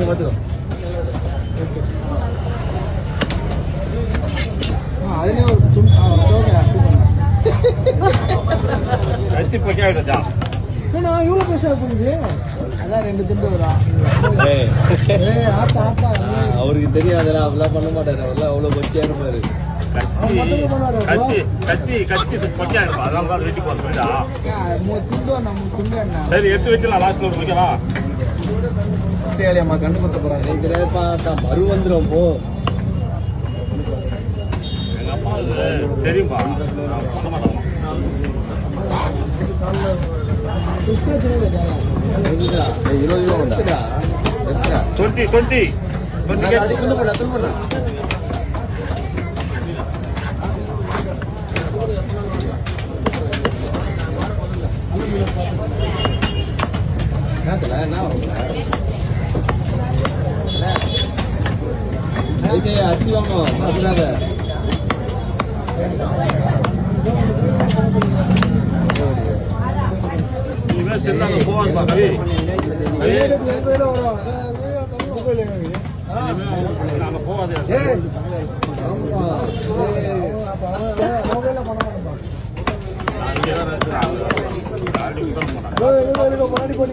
பார்த்துக்கோ. அதுலேயும் ஒரு கத்தி பொக்கியாயிட்டா இவ்வளோ பைசா போகுது. அதான் 2 துண்டு வரும். ஆத்தா ஆத்தா அவருக்கு தெரியாதுல, அவெல்லாம் பண்ண மாட்டாரு. அவெல்லாம் அவ்வளோ கொச்சியா இருப்பாரு. சரி எடுத்து வைக்கலாம். லாஸ்ட்ல ஒரு வைக்கவா? சரி அம்மா கண்டு பத்த போறாங்க. மறு வந்துடும் போ. எங்க அப்பா தெரியும்பா, சொல்ல மாட்டாங்க. 20 ரூபா உண்டா? 20 அரிசி வாங்கும் அப்படின்னாங்க. செல்லாங்க போவாங்க கவி. நாங்க போவாது. பண்ண